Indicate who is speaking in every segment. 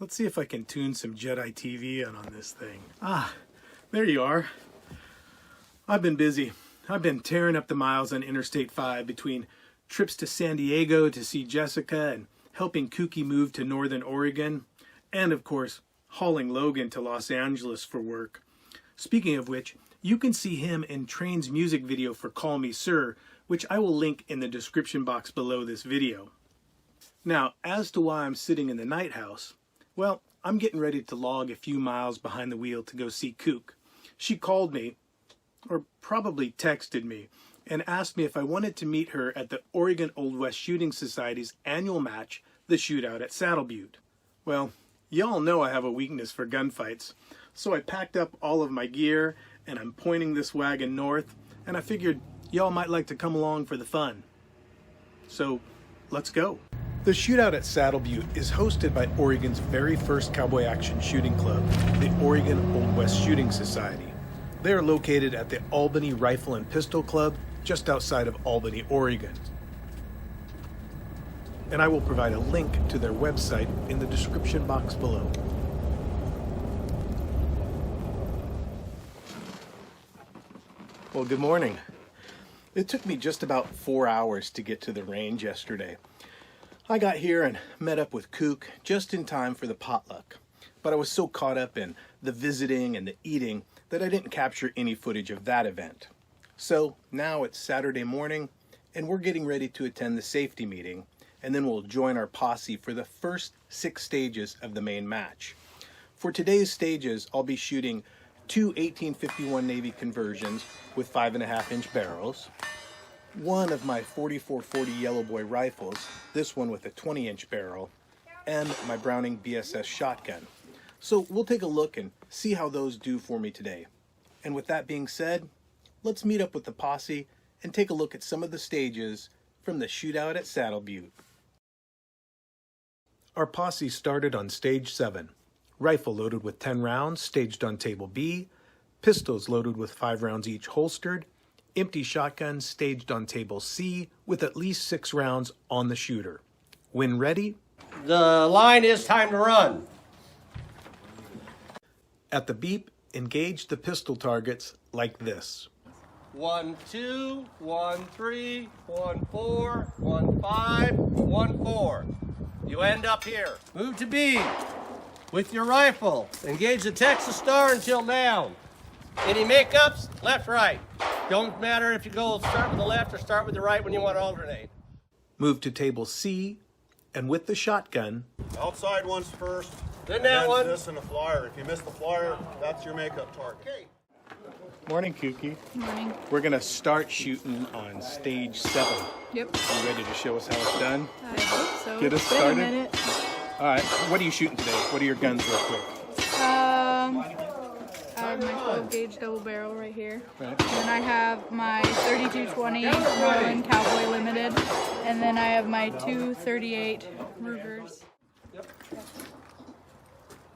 Speaker 1: Let's see if I can tune some Jedi TV in on this thing. Ah, there you are. I've been busy. I've been tearing up the miles on Interstate 5 between trips to San Diego to see Jessica and helping Kookie move to Northern Oregon, and of course, hauling Logan to Los Angeles for work. Speaking of which, you can see him in Train's music video for Call Me Sir, which I will link in the description box below this video. Now, as to why I'm sitting in the night house, well, I'm getting ready to log a few miles behind the wheel to go see Kook. She called me, or probably texted me, and asked me if I wanted to meet her at the Oregon Old West Shooting Society's annual match, the Shootout at Saddle Butte. Well, y'all know I have a weakness for gunfights, so I packed up all of my gear and I'm pointing this wagon north, and I figured y'all might like to come along for the fun. So, let's go. The Shootout at Saddle Butte is hosted by Oregon's very first Cowboy Action Shooting Club, the Oregon Old West Shooting Society. They are located at the Albany Rifle and Pistol Club, just outside of Albany, Oregon. And I will provide a link to their website in the description box below. Well, good morning. It took me just about 4 hours to get to the range yesterday. I got here and met up with Kook just in time for the potluck, but I was so caught up in the visiting and the eating that I didn't capture any footage of that event. So now it's Saturday morning and we're getting ready to attend the safety meeting, and then we'll join our posse for the first 6 stages of the main match. For today's stages, I'll be shooting 2 1851 Navy conversions with 5.5-inch barrels, one of my 4440 Yellow Boy rifles, this one with a 20-inch barrel, and my Browning BSS shotgun. So we'll take a look and see how those do for me today. And with that being said, let's meet up with the posse and take a look at some of the stages from the Shootout at Saddle Butte. Our posse started on stage 7. Rifle loaded with 10 rounds, staged on table B. Pistols loaded with 5 rounds each holstered. Empty shotguns staged on table C with at least 6 rounds on the shooter. When ready,
Speaker 2: the line is time to run.
Speaker 1: At the beep, engage the pistol targets like this.
Speaker 2: 1, 2, 1, 3, 1, 4, 1, 5, 1, 4. You end up here. Move to B. With your rifle, engage the Texas Star until down. Any makeups? Left, right. Don't matter if you go start with the left or start with the right when you want to alternate.
Speaker 1: Move to table C, and with the shotgun,
Speaker 3: outside one's first,
Speaker 2: then that one.
Speaker 3: This and the flyer. If you miss the flyer, that's your makeup target. Okay.
Speaker 1: Morning, Kookie.
Speaker 4: Morning.
Speaker 1: We're gonna start shooting on stage 7.
Speaker 4: Yep.
Speaker 1: You ready to show us how it's done?
Speaker 4: I hope so.
Speaker 1: Get us
Speaker 4: It's been
Speaker 1: started?
Speaker 4: a minute.
Speaker 1: All right, what are you shooting today? What are your guns real quick?
Speaker 4: I have my 12 gauge double barrel right here.
Speaker 1: Right.
Speaker 4: And then I have my 3220 Marlin Cowboy Limited. And then I have my 238 Rugers.
Speaker 2: Yep.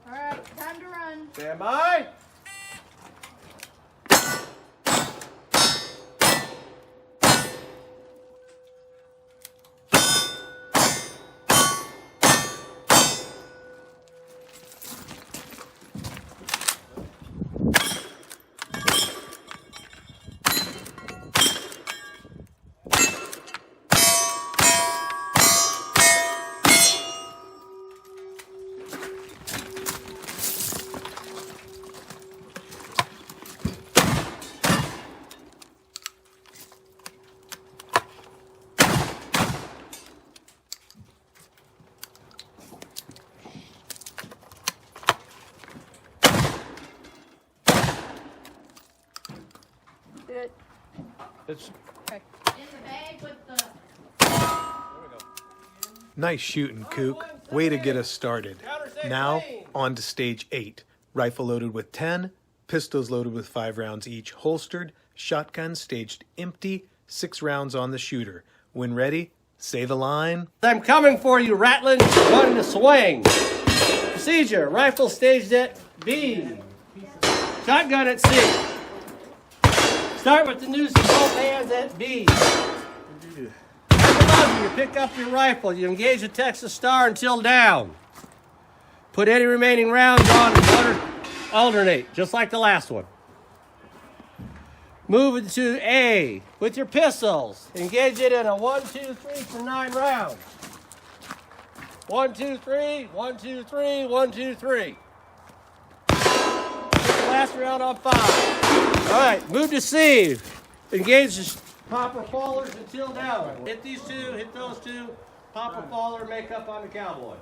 Speaker 4: All right, time to run.
Speaker 2: Stand by.
Speaker 4: Good.
Speaker 1: It's
Speaker 4: Okay. In the bag with the...
Speaker 1: nice shooting, Kook. Way to get us started. Now, on to stage 8. Rifle loaded with 10, pistols loaded with 5 rounds each holstered, shotgun staged empty, 6 rounds on the shooter. When ready, say the line.
Speaker 2: I'm coming for you, Rattling. One to swing. Procedure. Rifle staged at B. Shotgun at C. Start with the noose in both hands at B. You pick up your rifle. You engage the Texas Star until down. Put any remaining rounds on and alternate, just like the last one. Move into A with your pistols. Engage it in a 1, 2, 3 for 9 rounds. 1, 2, 3, 1, 2, 3, 1, 2, 3. Put the last round on 5. All right, move to C. Engage the popper fallers until down. Hit these two, hit those two. Popper faller, make up on the cowboy.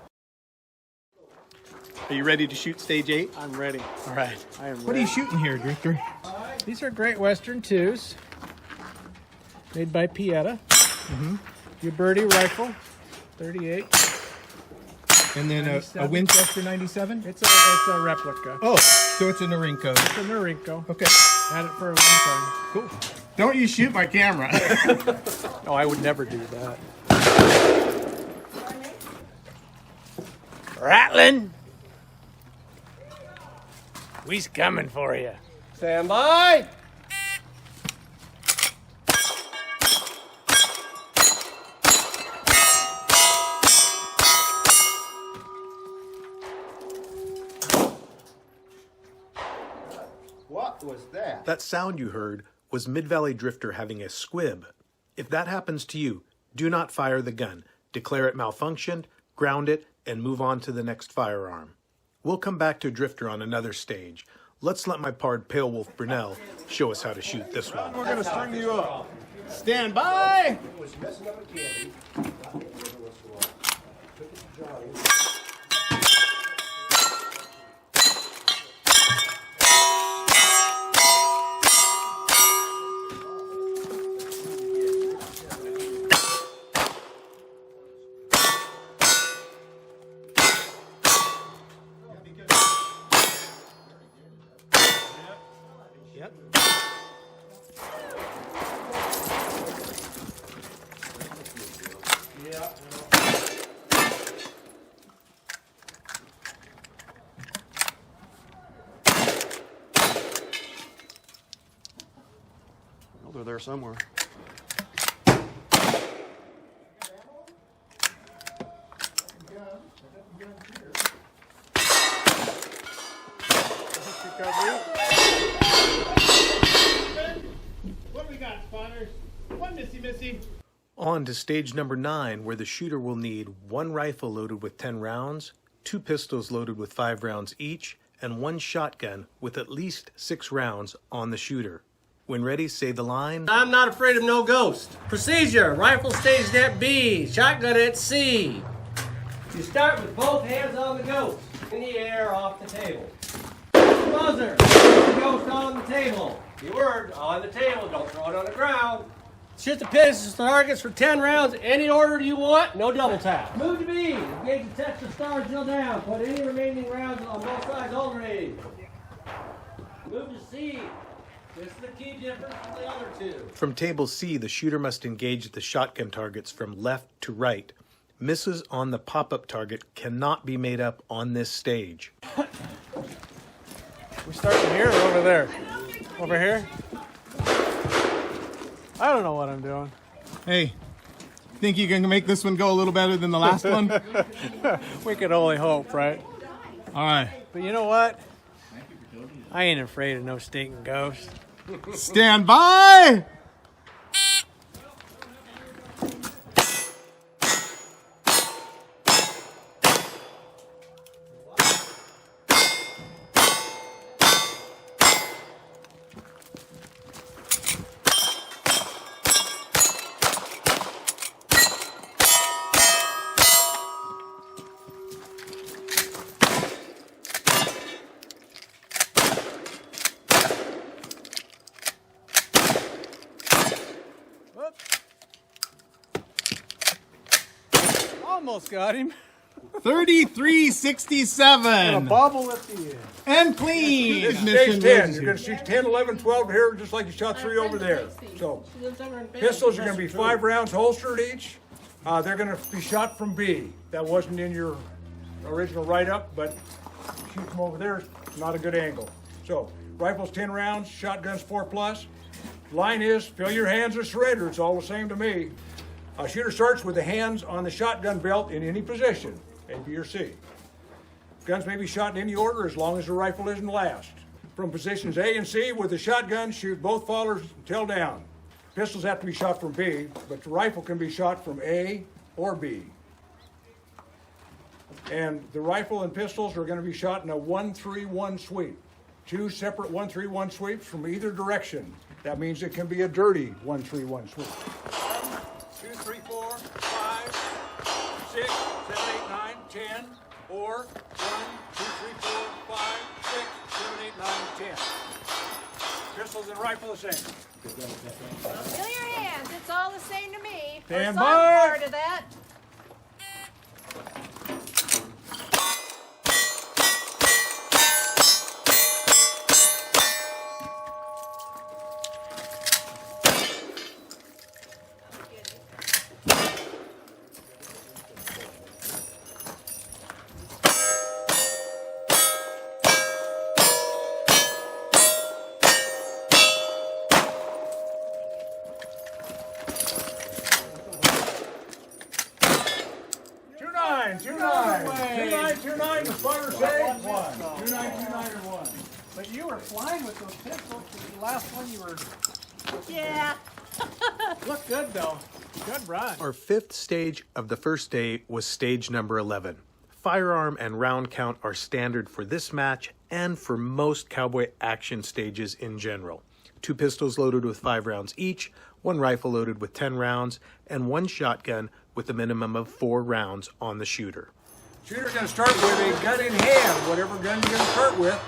Speaker 1: Are you ready to shoot stage 8?
Speaker 5: I'm ready.
Speaker 1: All right.
Speaker 5: I am ready.
Speaker 1: What are you shooting here, Drifter?
Speaker 5: These are Great Western 2s, made by Pieta. Your birdie rifle, 38.
Speaker 1: And then a Winchester 97?
Speaker 5: It's a replica.
Speaker 1: Oh, so it's a Norinco.
Speaker 5: It's a Mernickle.
Speaker 1: Okay.
Speaker 5: Had it for a long time.
Speaker 1: Cool. Don't you shoot my camera.
Speaker 5: No, I would never do that.
Speaker 6: Rattling. We's coming for you.
Speaker 2: Stand by.
Speaker 3: What was that?
Speaker 1: That sound you heard was Mid-Valley Drifter having a squib. If that happens to you, do not fire the gun. Declare it malfunctioned, ground it, and move on to the next firearm. We'll come back to Drifter on another stage. Let's let my pard PaleWolf Brunelle show us how to shoot this one.
Speaker 3: We're gonna string you up. Stand by!
Speaker 1: Yep.
Speaker 3: Well, they're there somewhere.
Speaker 6: What we got, spotters? One missy.
Speaker 1: On to stage number 9, where the shooter will need 1 rifle loaded with 10 rounds, 2 pistols loaded with 5 rounds each, and 1 shotgun with at least 6 rounds on the shooter. When ready, say the line.
Speaker 2: I'm not afraid of no ghost. Procedure, rifle staged at B, shotgun at C. You start with both hands on the ghost, in the air off the table. Buzzer, the ghost on the table. Keyword, on the table, don't throw it on the ground. Shoot the pistol targets for 10 rounds, any order you want, no double tap. Move to B, engage the Texas stars still down. Put any remaining rounds on both sides alternating. Move to C. This is the key difference from the other two.
Speaker 1: From table C, the shooter must engage the shotgun targets from left to right. Misses on the pop-up target cannot be made up on this stage.
Speaker 5: We starting here or over there? Over here? I don't know what I'm doing.
Speaker 1: Hey, think you can make this one go a little better than the last one?
Speaker 5: We could only hope, right?
Speaker 1: All right.
Speaker 5: But you know what? I ain't afraid of no stinking ghost.
Speaker 1: Stand by!
Speaker 5: Almost got him.
Speaker 1: 3367.
Speaker 5: And a bobble at the end.
Speaker 1: And clean.
Speaker 7: This is stage 10. You're going to shoot 10, 11, 12 here, just like you shot 3 over there. So, pistols are going to be 5 rounds holstered each. They're going to be shot from B. That wasn't in your original write-up, but shoot from over there is not a good angle. So, rifles 10 rounds, shotguns 4+. Line is, fill your hands or surrender. It's all the same to me. A shooter starts with the hands on the shotgun belt in any position, A, B, or C. Guns may be shot in any order as long as the rifle isn't last. From positions A and C with the shotgun, shoot both followers tail down. Pistols have to be shot from B, but the rifle can be shot from A or B. And the rifle and pistols are going to be shot in a 1-3-1 sweep. 2 separate 1-3-1 sweeps from either direction. That means it can be a dirty 1-3-1 sweep. 1, 2, 3, 4, 5, 6, 7, 8, 9, 10, or 1, 2, 3, 4, 5, 6, 7, 8, 9, 10. Pistols and rifle the same.
Speaker 8: Feel your hands. It's all the same to me.
Speaker 7: Stand
Speaker 8: Some
Speaker 7: by.
Speaker 8: part of that.
Speaker 7: The spotter say 1. 2, 9, 2, 9, or 1.
Speaker 5: But you were flying with those pistols. The last one you were.
Speaker 8: Yeah.
Speaker 5: Look good though. Good run.
Speaker 1: Our 5th stage of the first day was stage number 11. Firearm and round count are standard for this match and for most cowboy action stages in general. 2 pistols loaded with 5 rounds each, 1 rifle loaded with 10 rounds, and 1 shotgun with a minimum of 4 rounds on the shooter.
Speaker 7: Shooter's going to start with a gun in hand, whatever gun you're going to start with.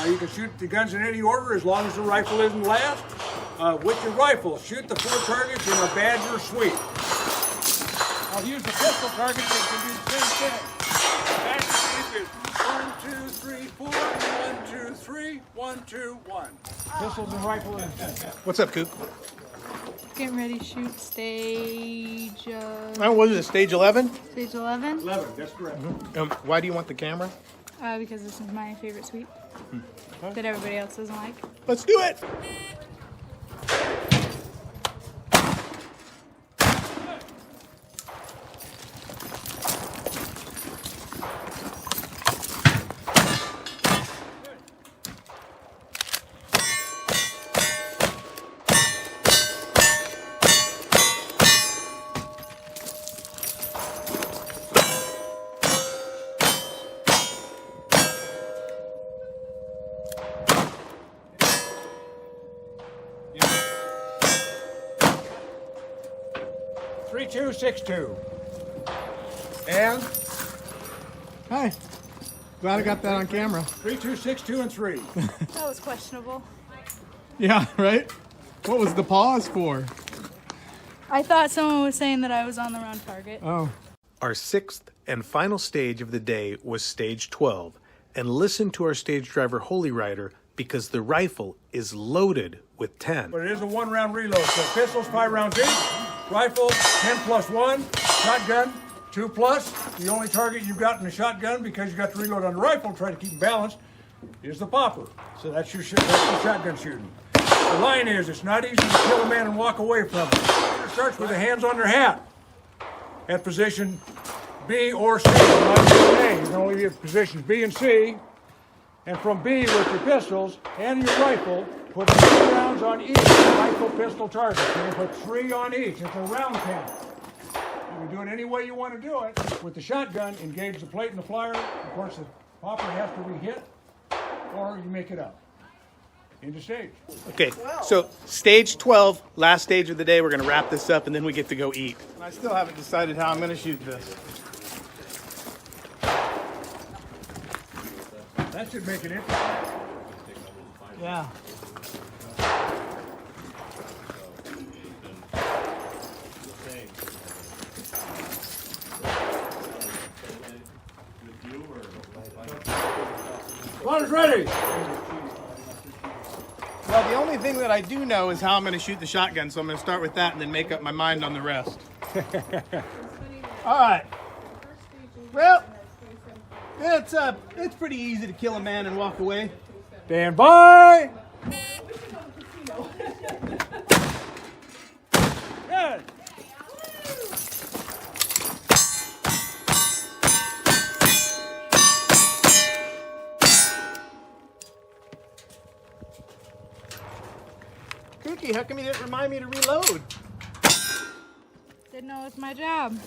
Speaker 7: You can shoot the guns in any order as long as the rifle isn't last. With your rifle, shoot the 4 targets in a badger sweep.
Speaker 5: I'll use the pistol targets that can do the same thing.
Speaker 7: Badger sweep is 1, 2, 3, 4, 1, 2, 3, 1, 2, 1.
Speaker 5: Pistols and rifle in.
Speaker 1: What's up, Coop?
Speaker 4: Getting ready to shoot stage.
Speaker 1: What is it, stage 11?
Speaker 4: Stage 11.
Speaker 7: 11, that's correct.
Speaker 1: Why do you want the camera?
Speaker 4: Because this is my favorite sweep that everybody else doesn't like.
Speaker 1: Let's do it!
Speaker 7: Three, 2, 6, 2. And
Speaker 5: Hi. Glad I got that on camera.
Speaker 7: 3, 2, 6, 2, and 3.
Speaker 4: That was questionable.
Speaker 5: Yeah, right? What was the pause for?
Speaker 4: I thought someone was saying that I was on the wrong target.
Speaker 5: Oh.
Speaker 1: Our 6th and final stage of the day was stage 12. And listen to our stage driver, Holy Rider, because the rifle is loaded with 10.
Speaker 7: But it is a 1-round reload. So pistols, 5 rounds each. Rifle, 10 plus 1. Shotgun, 2 plus. The only target you've got in the shotgun, because you got the reload on the rifle, try to keep it balanced, is the popper. So that's your shotgun shooting. The line is, it's not easy to kill a man and walk away from him. It starts with the hands on their hat at position B or C. Not A. You can only be at positions B and C. And from B with your pistols and your rifle, put 3 rounds on each rifle pistol target. You can put 3 on each. It's a round count. You can do it any way you want to do it. With the shotgun, engage the plate and the flyer. Of course, the popper has to be hit, or you make it up. Into stage.
Speaker 1: Okay, so stage 12, last stage of the day. We're going to wrap this up, and then we get to go eat.
Speaker 5: I still haven't decided how I'm going to shoot this.
Speaker 7: That should make it interesting.
Speaker 5: Yeah.
Speaker 7: Spotter's ready.
Speaker 5: Well, the only thing that I do know is how I'm going to shoot the shotgun, so I'm going to start with that and then make up my mind on the rest. All right. Well, it's pretty easy to kill a man and walk away.
Speaker 7: Stand by. Good.
Speaker 5: Rookie, how come you didn't remind me to reload?
Speaker 4: Didn't know it was my job.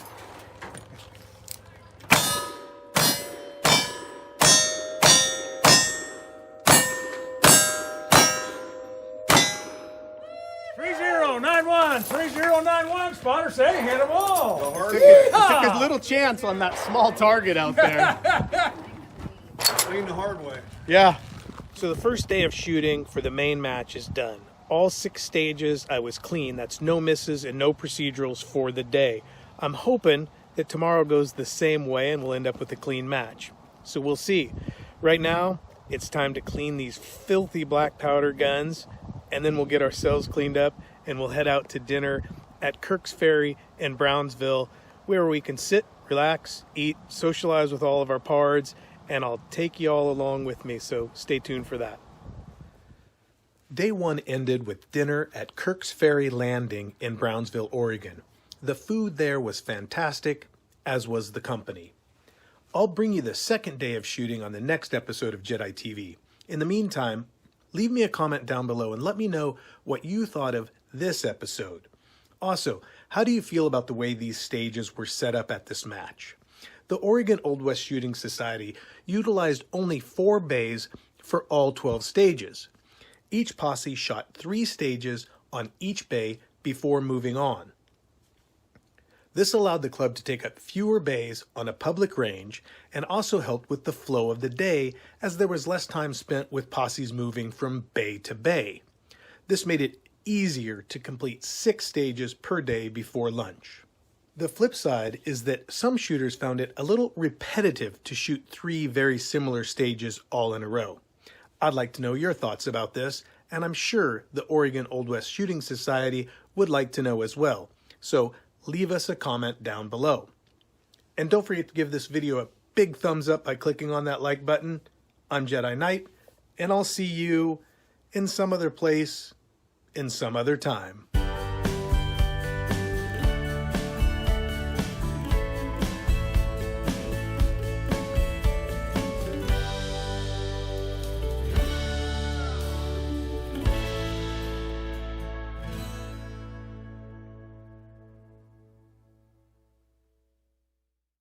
Speaker 7: "3091, 3091, spotter, say, hit them all."
Speaker 5: Took a little chance on that small target out there.
Speaker 3: Clean the hard way.
Speaker 5: Yeah.
Speaker 1: So the first day of shooting for the main match is done. All 6 stages I was clean. That's no misses and no procedurals for the day. I'm hoping that tomorrow goes the same way and we'll end up with a clean match. So we'll see. Right now, it's time to clean these filthy black powder guns, and then we'll get ourselves cleaned up and we'll head out to dinner at Kirk's Ferry in Brownsville, where we can sit, relax, eat, socialize with all of our pards, and I'll take you all along with me, so stay tuned for that. Day 1 ended with dinner at Kirk's Ferry Landing in Brownsville, Oregon. The food there was fantastic, as was the company. I'll bring you the second day of shooting on the next episode of Jedi TV. In the meantime, leave me a comment down below and let me know what you thought of this episode. Also, how do you feel about the way these stages were set up at this match? The Oregon Old West Shooting Society utilized only 4 bays for all 12 stages. Each posse shot 3 stages on each bay before moving on. This allowed the club to take up fewer bays on a public range and also helped with the flow of the day, as there was less time spent with posses moving from bay to bay. This made it easier to complete 6 stages per day before lunch. The flip side is that some shooters found it a little repetitive to shoot 3 very similar stages all in a row. I'd like to know your thoughts about this, and I'm sure the Oregon Old West Shooting Society would like to know as well. So leave us a comment down below. And don't forget to give this video a big thumbs up by clicking on that like button. I'm Jedi Knight, and I'll see you in some other place, in some other time.